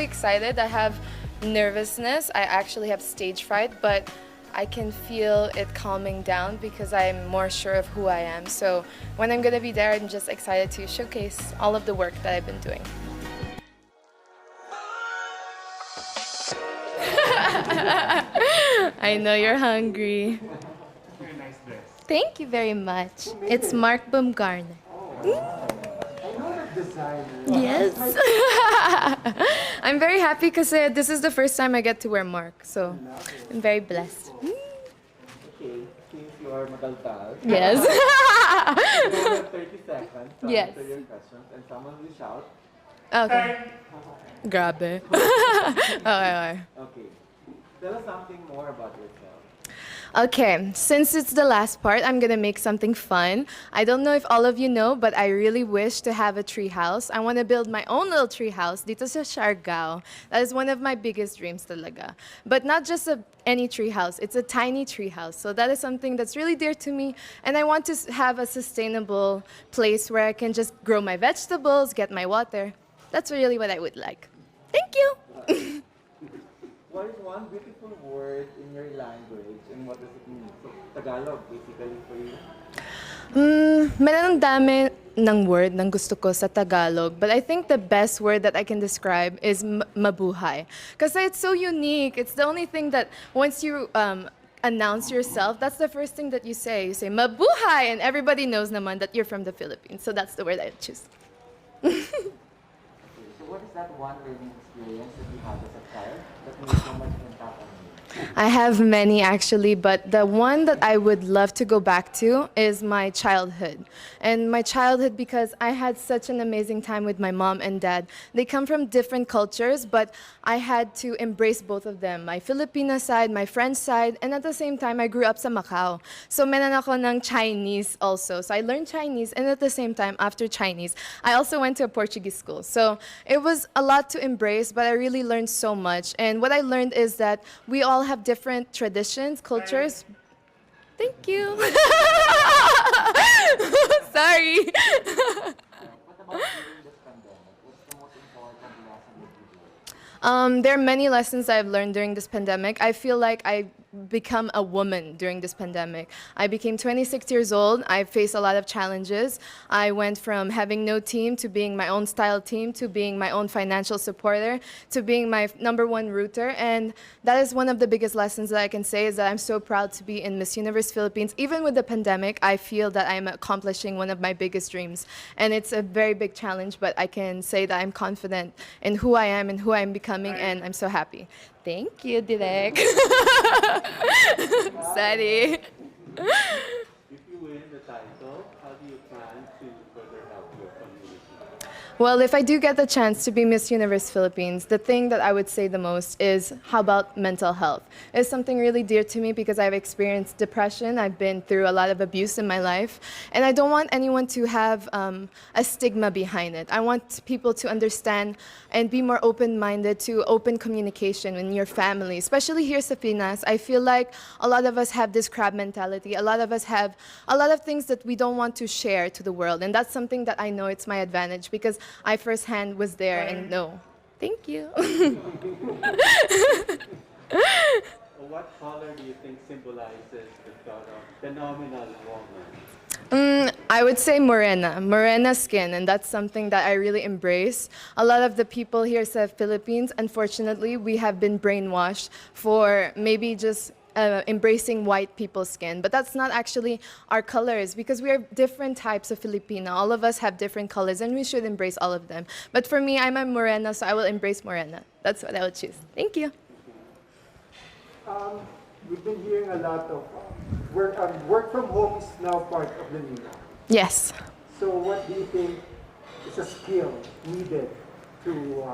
really excited. I have nervousness. I actually have stage fright, but I can feel it calming down because I'm more sure of who I am. So when I'm gonna be there, I'm just excited to showcase all of the work that I've been doing. I know you're hungry. Very nice dress. Thank you very much. It's Mark Baumgartner. I know that designer. Yes. I'm very happy because this is the first time I get to wear Mark, so I'm very blessed. Okay, since you are magaltal, Yes. you have 30 seconds to Yes. answer your questions and someone will shout. Okay. Grabe. Okay. Okay. Tell us something more about yourself. Okay, since it's the last part, I'm gonna make something fun. I don't know if all of you know, but I really wish to have a tree house. I want to build my own little tree house dito sa Siargao. That is one of my biggest dreams talaga. But not just any tree house, it's a tiny tree house. So that is something that's really dear to me. And I want to have a sustainable place where I can just grow my vegetables, get my water. That's really what I would like. Thank you. What is one beautiful word in your language and what does it mean? So, Tagalog basically for you. Meron ang dami ng word ng gusto ko sa Tagalog, but I think the best word that I can describe is mabuhay. Because it's so unique. It's the only thing that once you announce yourself, that's the first thing that you say. You say mabuhay, and everybody knows naman that you're from the Philippines. So that's the word I choose. Okay, so what is that one learning experience that you had as a child that made so much impact on you? I have many actually, but the one that I would love to go back to is my childhood. And my childhood because I had such an amazing time with my mom and dad. They come from different cultures, but I had to embrace both of them. My Filipino side, my French side, and at the same time, I grew up sa Macau. So meron ako ng Chinese also. So I learned Chinese, and at the same time, after Chinese, I also went to a Portuguese school. So it was a lot to embrace, but I really learned so much. And what I learned is that we all have different traditions, cultures. Thank you. Sorry. What about during this pandemic? What's the most important lesson that you learned? There are many lessons I've learned during this pandemic. I feel like I become a woman during this pandemic. I became 26 years old. I faced a lot of challenges. I went from having no team to being my own style team to being my own financial supporter to being my #1 rooter. And that is one of the biggest lessons that I can say is that I'm so proud to be in Miss Universe Philippines. Even with the pandemic, I feel that I'm accomplishing one of my biggest dreams. And it's a very big challenge, but I can say that I'm confident in who I am and who I'm becoming, and I'm so happy. Thank you, Direk. Sorry. If you win the title, how do you plan to further help your community? Well, if I do get the chance to be Miss Universe Philippines, the thing that I would say the most is how about mental health? It's something really dear to me because I've experienced depression. I've been through a lot of abuse in my life. And I don't want anyone to have a stigma behind it. I want people to understand and be more open-minded to open communication in your family, especially here sa Pinas. I feel like a lot of us have this crab mentality. A lot of us have a lot of things that we don't want to share to the world. And that's something that I know it's my advantage because I firsthand was there and know. Thank you. What color do you think symbolizes the phenomenal woman? I would say morena skin, and that's something that I really embrace. A lot of the people here in the Philippines, unfortunately, we have been brainwashed for maybe just embracing white people's skin, but that's not actually our colors because we are different types of Filipino. All of us have different colors and we should embrace all of them. But for me, I'm a morena, so I will embrace morena. That's what I would choose. Thank you. We've been hearing a lot of work from home is now part of the new norm. Yes. So what do you think is a skill needed to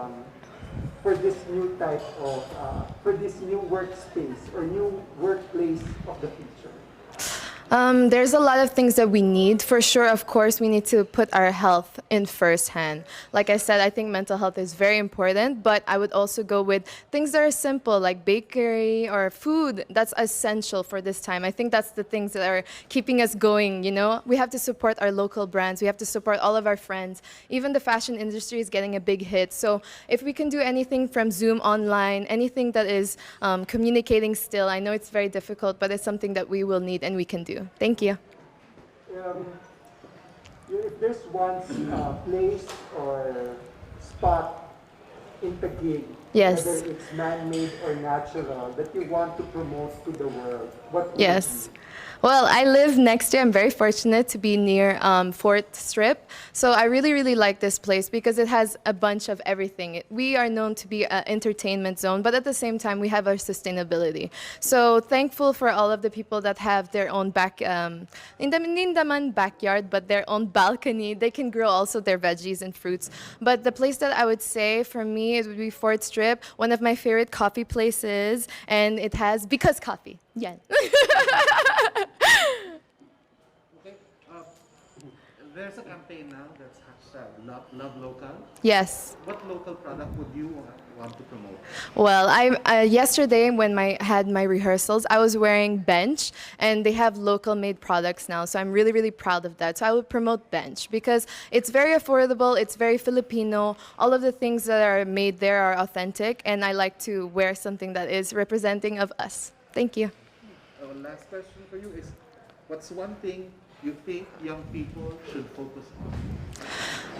for this new type of for this new workspace or new workplace of the future? There's a lot of things that we need. For sure, of course, we need to put our health in first hand. Like I said, I think mental health is very important, but I would also go with things that are simple, like bakery or food. That's essential for this time. I think that's the things that are keeping us going, you know? We have to support our local brands. We have to support all of our friends. Even the fashion industry is getting a big hit. So if we can do anything from Zoom online, anything that is communicating still, I know it's very difficult, but it's something that we will need and we can do. Thank you. Um, if there's one place or spot in Taguig, Yes. whether it's man-made or natural, that you want to promote to the world, what would Yes. it be? Well, I live next to, I'm very fortunate to be near 4th Strip. So I really, really like this place because it has a bunch of everything. We are known to be an entertainment zone, but at the same time, we have our sustainability. So thankful for all of the people that have their own hindi naman backyard, but their own balcony. They can grow also their veggies and fruits. But the place that I would say for me, it would be 4th Strip, one of my favorite coffee places, and it has Because Coffee. Yeah. Okay. There's a campaign now that's hashtag love local. Yes. What local product would you want to promote? Well, I yesterday when I had my rehearsals, I was wearing Bench, and they have local made products now. So I'm really, really proud of that. So I would promote Bench because it's very affordable, it's very Filipino. All of the things that are made there are authentic, and I like to wear something that is representing of us. Thank you. Last question for you is, what's one thing you think young people should focus on?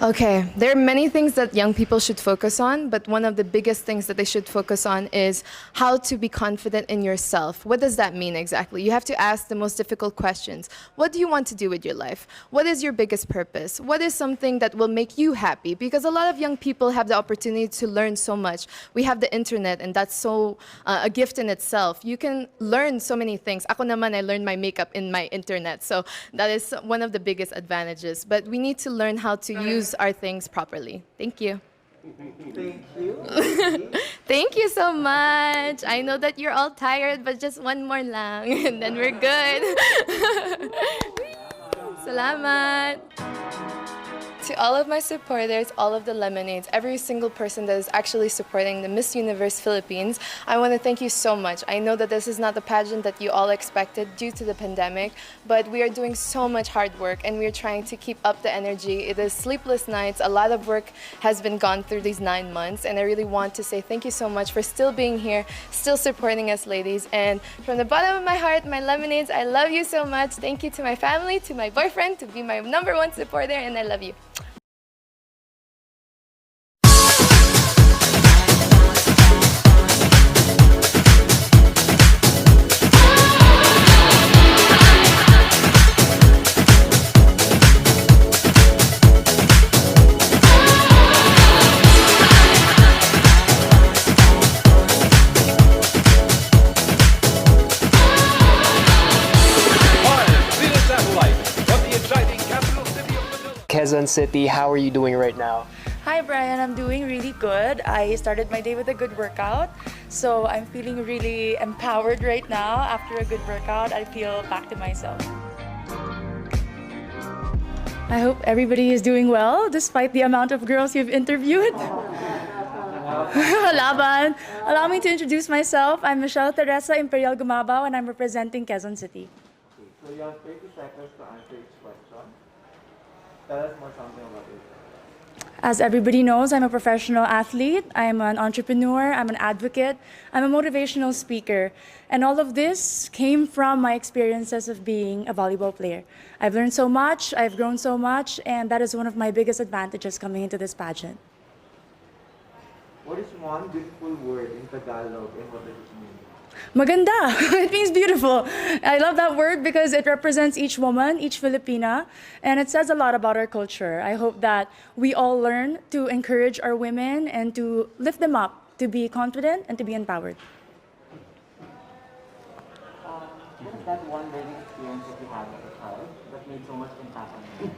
Okay, there are many things that young people should focus on, but one of the biggest things that they should focus on is how to be confident in yourself. What does that mean exactly? You have to ask the most difficult questions. What do you want to do with your life? What is your biggest purpose? What is something that will make you happy? Because a lot of young people have the opportunity to learn so much. We have the internet, and that's so a gift in itself. You can learn so many things. Ako naman, I learned my makeup in my internet, so that is one of the biggest advantages. But we need to learn how to use our things properly. Thank you. Thank you. Thank you so much. I know that you're all tired, but just one more lang, and then we're good. Salamat. To all of my supporters, all of the Lemonades, every single person that is actually supporting the Miss Universe Philippines, I want to thank you so much. I know that this is not the pageant that you all expected due to the pandemic, but we are doing so much hard work and we are trying to keep up the energy. It is sleepless nights. A lot of work has been gone through these 9 months, and I really want to say thank you so much for still being here, still supporting us, ladies. And from the bottom of my heart, my Lemonades, I love you so much. Thank you to my family, to my boyfriend, to be my #1 supporter, and I love you. Quezon City, how are you doing right now? Hi Brian, I'm doing really good. I started my day with a good workout, so I'm feeling really empowered right now. After a good workout, I feel back to myself. I hope everybody is doing well despite the amount of girls you've interviewed. Laban. Allow me to introduce myself. I'm Michele Teresa Imperial Gumabao, and I'm representing Quezon City. Okay, so you have 30 seconds to answer each question. Tell us more something about it. As everybody knows, I'm a professional athlete, I'm an entrepreneur, I'm an advocate, I'm a motivational speaker. And all of this came from my experiences of being a volleyball player. I've learned so much, I've grown so much, and that is one of my biggest advantages coming into this pageant. What is one beautiful word in Tagalog and what does it mean? Maganda. It means beautiful. I love that word because it represents each woman, each Filipina, and it says a lot about our culture. I hope that we all learn to encourage our women and to lift them up, to be confident and to be empowered. What is that one learning experience that you had as a child that made so much impact on you?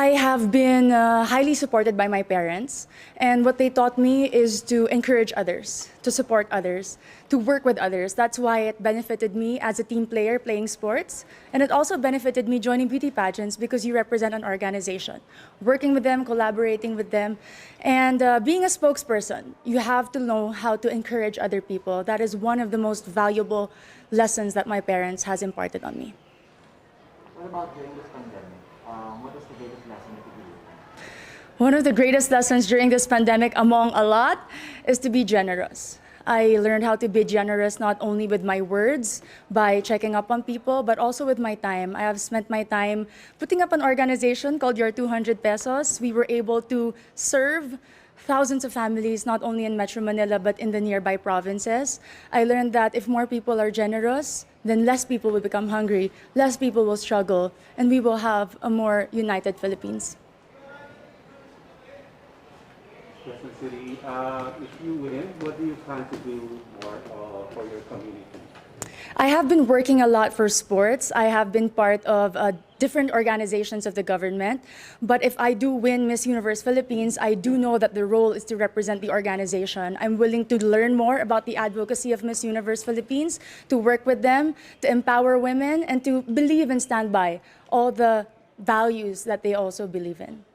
I have been highly supported by my parents, and what they taught me is to encourage others, to support others, to work with others. That's why it benefited me as a team player playing sports, and it also benefited me joining beauty pageants because you represent an organization. Working with them, collaborating with them, and being a spokesperson, you have to know how to encourage other people. That is one of the most valuable lessons that my parents has imparted on me. What about during this pandemic? What is the greatest lesson that you learned? One of the greatest lessons during this pandemic, among a lot, is to be generous. I learned how to be generous not only with my words, by checking up on people, but also with my time. I have spent my time putting up an organization called Your 200 Pesos. We were able to serve thousands of families, not only in Metro Manila, but in the nearby provinces. I learned that if more people are generous, then less people will become hungry, less people will struggle, and we will have a more united Philippines. Quezon City, if you win, what do you plan to do more for your community? I have been working a lot for sports. I have been part of different organizations of the government. But if I do win Miss Universe Philippines, I do know that the role is to represent the organization. I'm willing to learn more about the advocacy of Miss Universe Philippines, to work with them, to empower women, and to believe and stand by all the values that they also believe in.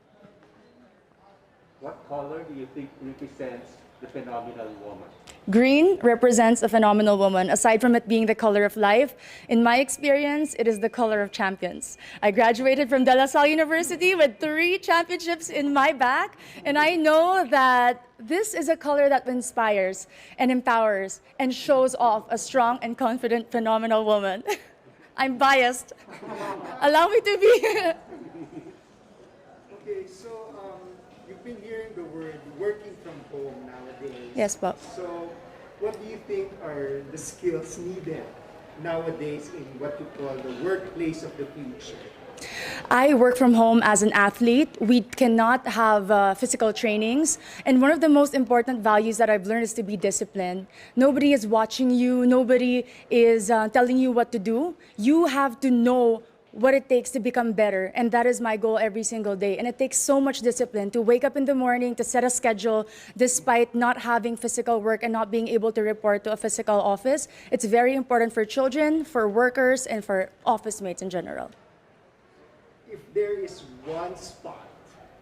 What color do you think represents the phenomenal woman? Green represents a phenomenal woman. Aside from it being the color of life, in my experience, it is the color of champions. I graduated from De La Salle University with 3 championships in my back, and I know that this is a color that inspires and empowers and shows off a strong and confident, phenomenal woman. I'm biased. Allow me to be. Okay, so you've been hearing the word working from home nowadays. Yes, Bob. So what do you think are the skills needed nowadays in what you call the workplace of the future? I work from home as an athlete. We cannot have physical trainings. And one of the most important values that I've learned is to be disciplined. Nobody is watching you. Nobody is telling you what to do. You have to know what it takes to become better. And that is my goal every single day. And it takes so much discipline to wake up in the morning, to set a schedule, despite not having physical work and not being able to report to a physical office. It's very important for children, for workers, and for office mates in general. If there is one spot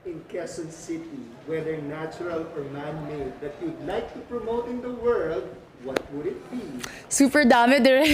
in Quezon City, whether natural or man-made, that you'd like to promote in the world, what would it be? Super dami dire.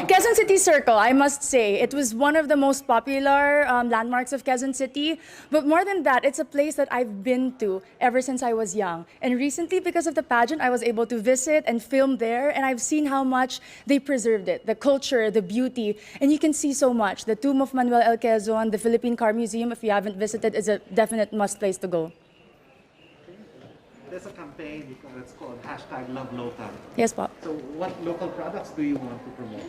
Quezon City Circle, I must say. It was one of the most popular landmarks of Quezon City. But more than that, it's a place that I've been to ever since I was young. And recently, because of the pageant, I was able to visit and film there. And I've seen how much they preserved it, the culture, the beauty. And you can see so much. The tomb of Manuel L. Quezon, the Philippine Car Museum, if you haven't visited, is a definite must place to go. There's a campaign, it's called #LoveLocal. Yes, Bob. So what local products do you want to promote?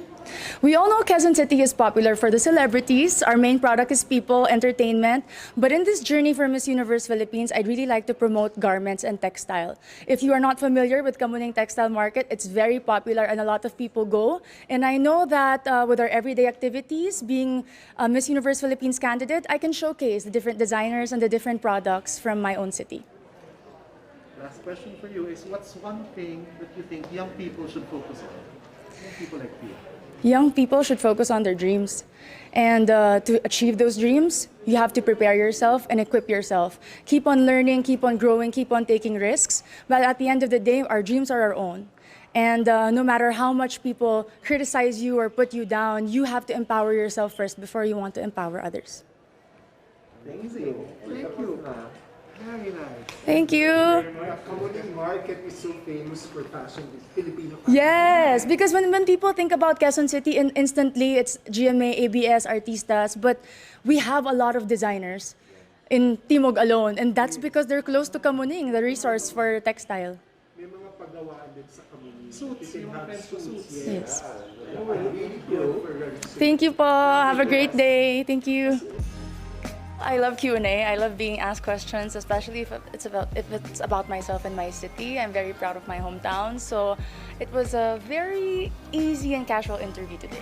We all know Quezon City is popular for the celebrities. Our main product is people, entertainment. But in this journey for Miss Universe Philippines, I'd really like to promote garments and textile. If you are not familiar with Kamuning Textile Market, it's very popular and a lot of people go. And I know that with our everyday activities, being a Miss Universe Philippines candidate, I can showcase the different designers and the different products from my own city. Last question for you is, what's one thing that you think young people should focus on? Young people like you. Young people should focus on their dreams. And to achieve those dreams, you have to prepare yourself and equip yourself. Keep on learning, keep on growing, keep on taking risks. But at the end of the day, our dreams are our own. And no matter how much people criticize you or put you down, you have to empower yourself first before you want to empower others. Amazing. Thank you. Very nice. Thank you. The Kamuning Market is so famous for fashion, it's Filipino fashion. Yes, because when people think about Quezon City, instantly it's GMA, ABS, Artistas, but we have a lot of designers in Timog alone, and that's because they're close to Kamuning, the resource for textile. May mga pagawaan din sa Kamuning. Suits, You can yung have friends ko suits, suits. Yes. Really good for suits. Thank you po. Have a great day. Thank you. I love Q&A. I love being asked questions, especially if it's about myself and my city. I'm very proud of my hometown. So it was a very easy and casual interview today.